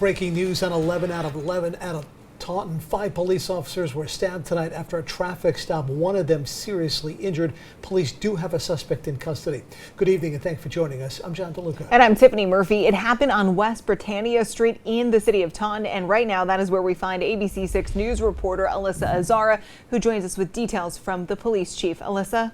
Breaking news on 11 out of 11 out of Taunton. 5 police officers were stabbed tonight after a traffic stop. One of them seriously injured. Police do have a suspect in custody. Good evening and thanks for joining us. I'm John DeLuca. And I'm Tiffany Murphy. It happened on West Britannia Street in the city of Taunton. And right now that is where we find ABC 6 News reporter Alyssa Azara, who joins us with details from the police chief. Alyssa.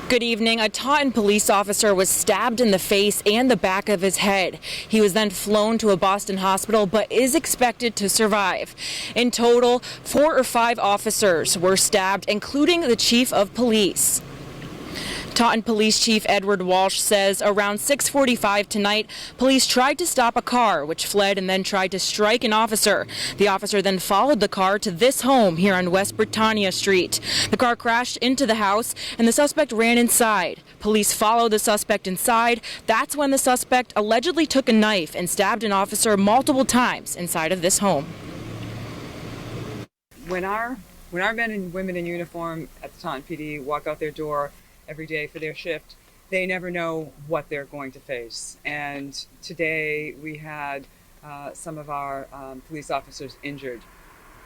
Good evening. A Taunton police officer was stabbed in the face and the back of his head. He was then flown to a Boston hospital, but is expected to survive. In total, 4 or 5 officers were stabbed, including the chief of police. Taunton Police Chief Edward Walsh says around 6:45 tonight, police tried to stop a car, which fled and then tried to strike an officer. The officer then followed the car to this home here on West Britannia Street. The car crashed into the house and the suspect ran inside. Police followed the suspect inside. That's when the suspect allegedly took a knife and stabbed an officer multiple times inside of this home. When our men and women in uniform at the Taunton PD walk out their door every day for their shift, they never know what they're going to face. And today we had some of our police officers injured.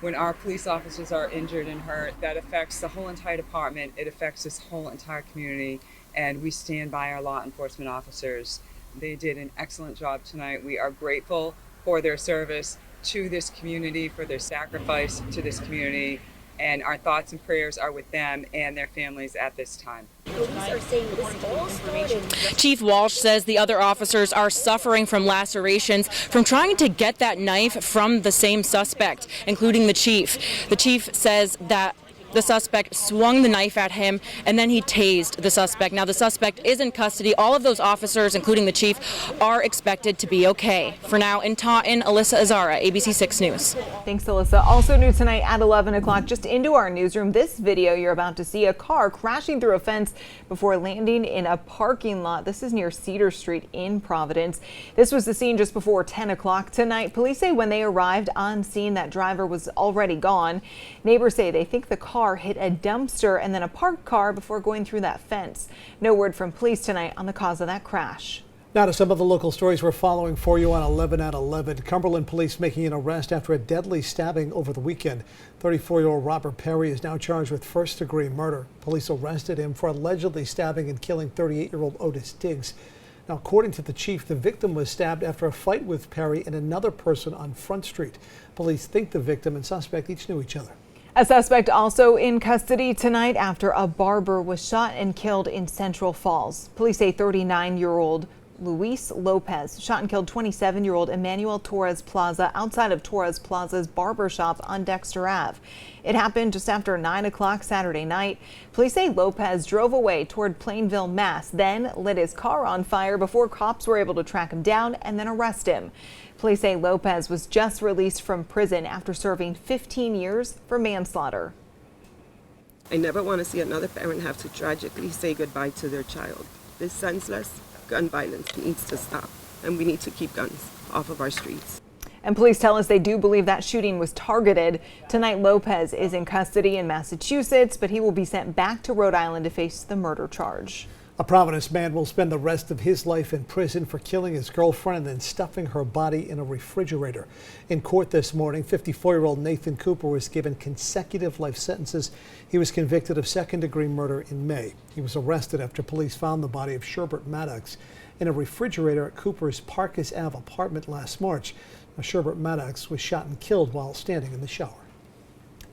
When our police officers are injured and hurt, that affects the whole entire department. It affects this whole entire community, and we stand by our law enforcement officers. They did an excellent job tonight. We are grateful for their service to this community, for their sacrifice to this community, and our thoughts and prayers are with them and their families at this time. Police are saying this all started. Chief Walsh says the other officers are suffering from lacerations from trying to get that knife from the same suspect, including the chief. The chief says that the suspect swung the knife at him and then he tased the suspect. Now the suspect is in custody. All of those officers, including the chief, are expected to be okay. For now, in Taunton, Alyssa Azara, ABC 6 News. Thanks, Alyssa. Also new tonight at 11 o'clock, just into our newsroom, this video you're about to see, a car crashing through a fence before landing in a parking lot. This is near Cedar Street in Providence. This was the scene just before 10 o'clock tonight. Police say when they arrived on scene, that driver was already gone. Neighbors say they think the car hit a dumpster and then a parked car before going through that fence. No word from police tonight on the cause of that crash. Now to some of the local stories we're following for you on 11 at 11. Cumberland police making an arrest after a deadly stabbing over the weekend. 34-year-old Robert Perry is now charged with first-degree murder. Police arrested him for allegedly stabbing and killing 38-year-old Otis Diggs. Now, according to the chief, the victim was stabbed after a fight with Perry and another person on Front Street. Police think the victim and suspect each knew each other. A suspect also in custody tonight after a barber was shot and killed in Central Falls. Police say 39-year-old Luis Lopez shot and killed 27-year-old Emmanuel Torres Plaza outside of Torres Plaza's barber shop on Dexter Ave. It happened just after 9 o'clock Saturday night. Police say Lopez drove away toward Plainville, Mass, then lit his car on fire before cops were able to track him down and then arrest him. Police say Lopez was just released from prison after serving 15 years for manslaughter. I never want to see another parent have to tragically say goodbye to their child. This senseless gun violence needs to stop, and we need to keep guns off of our streets. And police tell us they do believe that shooting was targeted. Tonight, Lopez is in custody in Massachusetts, but he will be sent back to Rhode Island to face the murder charge. A Providence man will spend the rest of his life in prison for killing his girlfriend and then stuffing her body in a refrigerator. In court this morning, 54-year-old Nathan Cooper was given consecutive life sentences. He was convicted of second-degree murder in May. He was arrested after police found the body of Sherbert Maddox in a refrigerator at Cooper's Parkes Ave apartment last March. Now, Sherbert Maddox was shot and killed while standing in the shower.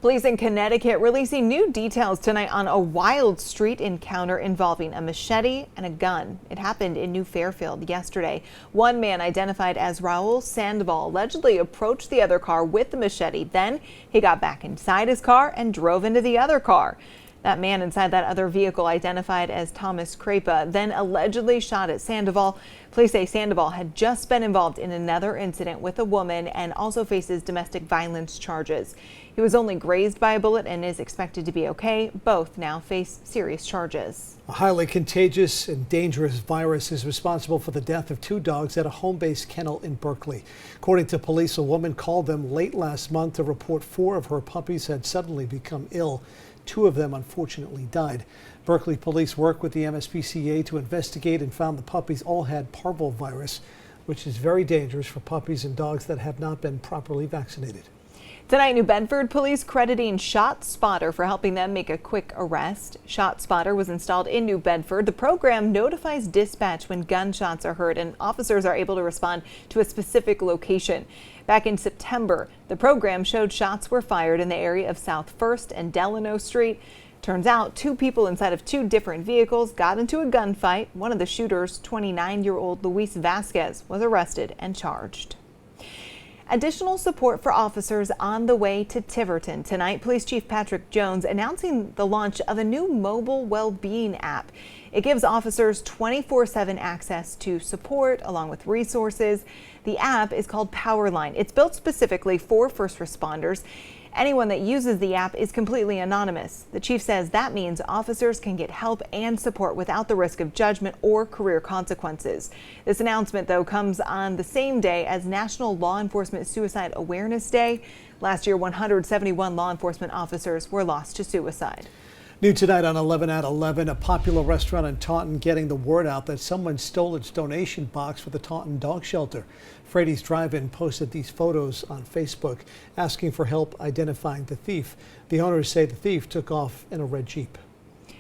Police in Connecticut releasing new details tonight on a wild street encounter involving a machete and a gun. It happened in New Fairfield yesterday. One man identified as Raul Sandoval allegedly approached the other car with the machete. Then he got back inside his car and drove into the other car. That man inside that other vehicle, identified as Thomas Crepa, then allegedly shot at Sandoval. Police say Sandoval had just been involved in another incident with a woman and also faces domestic violence charges. He was only grazed by a bullet and is expected to be okay. Both now face serious charges. A highly contagious and dangerous virus is responsible for the death of 2 dogs at a home-based kennel in Berkeley. According to police, a woman called them late last month to report 4 of her puppies had suddenly become ill. 2 of them unfortunately died. Berkeley police worked with the MSPCA to investigate and found the puppies all had parvovirus. which is very dangerous for puppies and dogs that have not been properly vaccinated. Tonight, New Bedford police crediting ShotSpotter for helping them make a quick arrest. ShotSpotter was installed in New Bedford. The program notifies dispatch when gunshots are heard and officers are able to respond to a specific location. Back in September, the program showed shots were fired in the area of South 1st and Delano Street. Turns out 2 people inside of 2 different vehicles got into a gunfight. One of the shooters, 29-year-old Luis Vasquez, was arrested and charged. Additional support for officers on the way to Tiverton. Tonight, Police Chief Patrick Jones announcing the launch of a new mobile well-being app. It gives officers 24/7 access to support along with resources. The app is called Powerline. It's built specifically for first responders. Anyone that uses the app is completely anonymous. The chief says that means officers can get help and support without the risk of judgment or career consequences. This announcement, though, comes on the same day as National Law Enforcement Suicide Awareness Day. Last year, 171 law enforcement officers were lost to suicide. New tonight on 11 at 11, a popular restaurant in Taunton getting the word out that someone stole its donation box for the Taunton Dog Shelter. Frady's Drive-In posted these photos on Facebook asking for help identifying the thief. The owners say the thief took off in a red Jeep.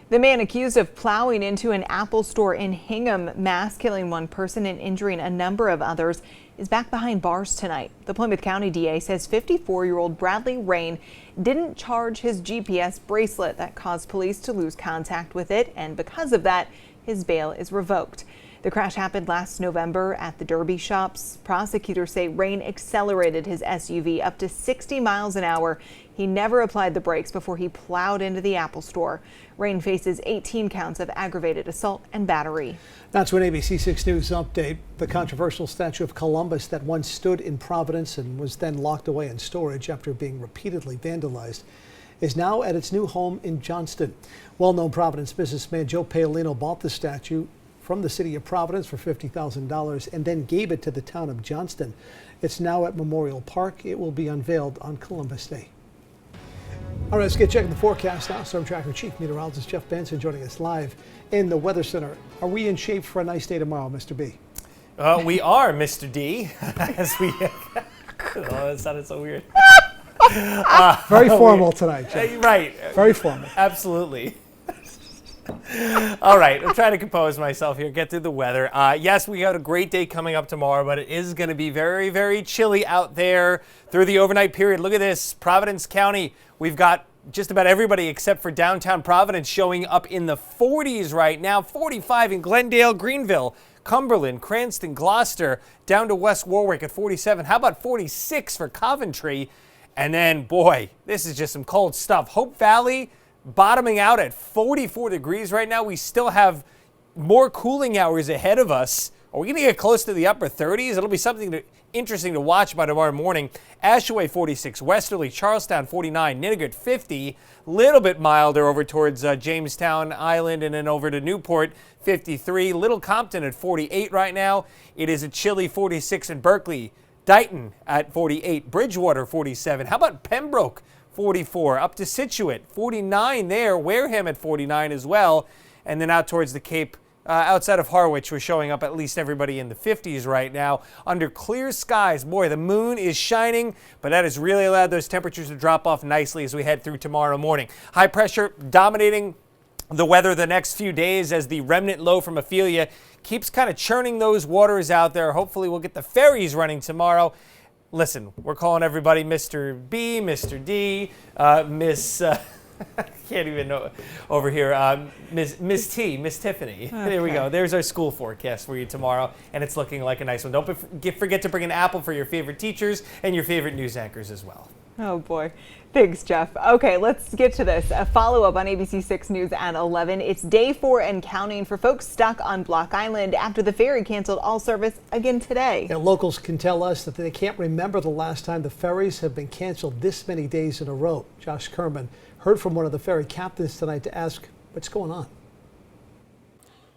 The man accused of plowing into an Apple store in Hingham, Mass, killing 1 person and injuring a number of others, is back behind bars tonight. The Plymouth County DA says 54-year-old Bradley Rain didn't charge his GPS bracelet that caused police to lose contact with it, and because of that, his bail is revoked. The crash happened last November at the Derby shops. Prosecutors say Rain accelerated his SUV up to 60 miles an hour. He never applied the brakes before he plowed into the Apple store. Rain faces 18 counts of aggravated assault and battery. That's an ABC 6 News update. The controversial statue of Columbus that once stood in Providence and was then locked away in storage after being repeatedly vandalized is now at its new home in Johnston. Well-known Providence businessman Joe Paolino bought the statue from the city of Providence for $50,000 and then gave it to the town of Johnston. It's now at Memorial Park. It will be unveiled on Columbus Day. All right, let's get checking the forecast now. Storm Tracker Chief Meteorologist Jeff Benson joining us live in the Weather Center. Are we in shape for a nice day tomorrow, Mr. B? We are, Mr. D. As we, oh, that sounded so weird. Very formal tonight, Jeff. Right. Very formal. Absolutely. All right, I'm trying to compose myself here, get through the weather. Yes, we got a great day coming up tomorrow, but it is going to be very, very chilly out there through the overnight period. Look at this, Providence County. We've got just about everybody except for downtown Providence showing up in the 40s right now. 45 in Glendale, Greenville, Cumberland, Cranston, Gloucester, down to West Warwick at 47. How about 46 for Coventry? And then, boy, this is just some cold stuff. Hope Valley bottoming out at 44 degrees right now. We still have more cooling hours ahead of us. Are we going to get close to the upper 30s? It'll be something interesting to watch by tomorrow morning. Ashaway 46, Westerly, Charlestown 49, Nittigut 50, little bit milder over towards Jamestown Island and then over to Newport 53, Little Compton at 48 right now. It is a chilly 46 in Berkeley, Dighton at 48, Bridgewater 47. How about Pembroke 44, up to Situate 49 there, Wareham at 49 as well, and then out towards the Cape. Outside of Harwich, we're showing up at least everybody in the 50s right now. Under clear skies, boy, the moon is shining, but that has really allowed those temperatures to drop off nicely as we head through tomorrow morning. High pressure dominating the weather the next few days as the remnant low from Ophelia keeps kind of churning those waters out there. Hopefully we'll get the ferries running tomorrow. Listen, we're calling everybody Mr. B, Mr. D, Miss... I can't even know over here. Miss T, Miss Tiffany. Okay. There we go. There's our school forecast for you tomorrow, and it's looking like a nice one. Don't forget to bring an apple for your favorite teachers and your favorite news anchors as well. Oh, boy. Thanks, Jeff. Okay, let's get to this. A follow-up on ABC 6 News at 11. It's day 4 and counting for folks stuck on Block Island after the ferry canceled all service again today. Yeah, locals can tell us that they can't remember the last time the ferries have been canceled this many days in a row. Josh Kerman heard from one of the ferry captains tonight to ask what's going on.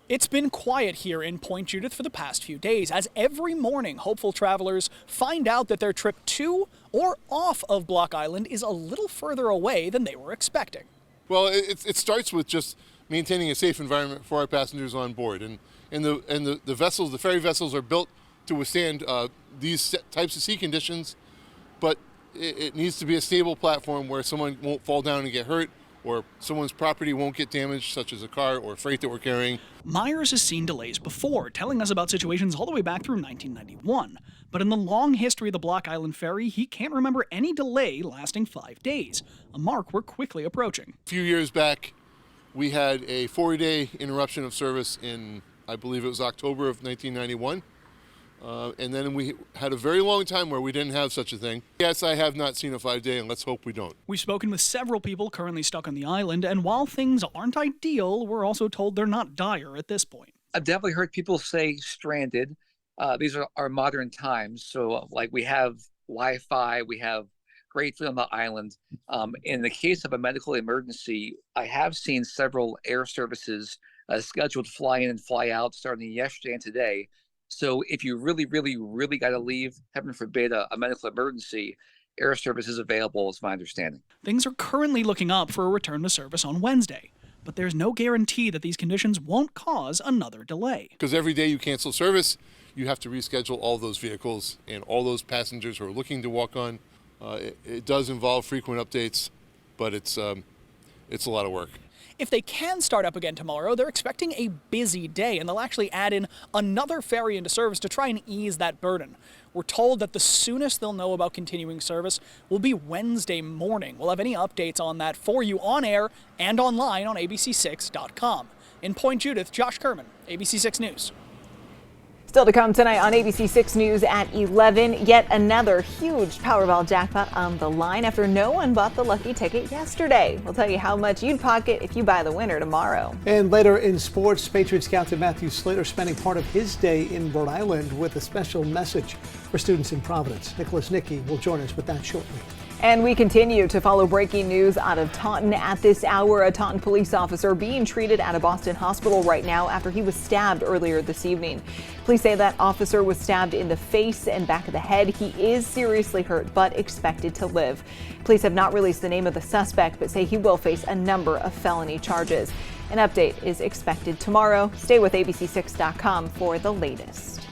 It's been quiet here in Point Judith for the past few days, as every morning hopeful travelers find out that their trip to or off of Block Island is a little further away than they were expecting. Well, it starts with just maintaining a safe environment for our passengers on board, and the vessels, the ferry vessels, are built to withstand these types of sea conditions, but it needs to be a stable platform where someone won't fall down and get hurt, or someone's property won't get damaged, such as a car or freight that we're carrying. Myers has seen delays before, telling us about situations all the way back through 1991. But in the long history of the Block Island Ferry, he can't remember any delay lasting 5 days, a mark we're quickly approaching. A few years back, we had a 4-day interruption of service in, I believe it was October of 1991. And then we had a very long time where we didn't have such a thing. Yes, I have not seen a 5-day, and let's hope we don't. We've spoken with several people currently stuck on the island, and while things aren't ideal, we're also told they're not dire at this point. I've definitely heard people say stranded. These are modern times, so like we have Wi-Fi, we have great food on the island. In the case of a medical emergency, I have seen several air services scheduled to fly in and fly out starting yesterday and today. So if you really got to leave, heaven forbid, a medical emergency, air service is available, is my understanding. Things are currently looking up for a return to service on Wednesday, but there's no guarantee that these conditions won't cause another delay. Because every day you cancel service, you have to reschedule all those vehicles and all those passengers who are looking to walk on. It does involve frequent updates, but it's a lot of work. If they can start up again tomorrow, they're expecting a busy day, and they'll actually add in another ferry into service to try and ease that burden. We're told that the soonest they'll know about continuing service will be Wednesday morning. We'll have any updates on that for you on air and online on abc6.com. In Point Judith, Josh Kerman, ABC6 News. Still to come tonight on ABC 6 News at 11, yet another huge Powerball jackpot on the line after no one bought the lucky ticket yesterday. We'll tell you how much you'd pocket if you buy the winner tomorrow. And later in sports, Patriots captain Matthew Slater spending part of his day in Rhode Island with a special message for students in Providence. Nicholas Nicky will join us with that shortly. And we continue to follow breaking news out of Taunton at this hour. A Taunton police officer being treated at a Boston hospital right now after he was stabbed earlier this evening. Police say that officer was stabbed in the face and back of the head. He is seriously hurt but expected to live. Police have not released the name of the suspect but say he will face a number of felony charges. An update is expected tomorrow. Stay with abc6.com for the latest.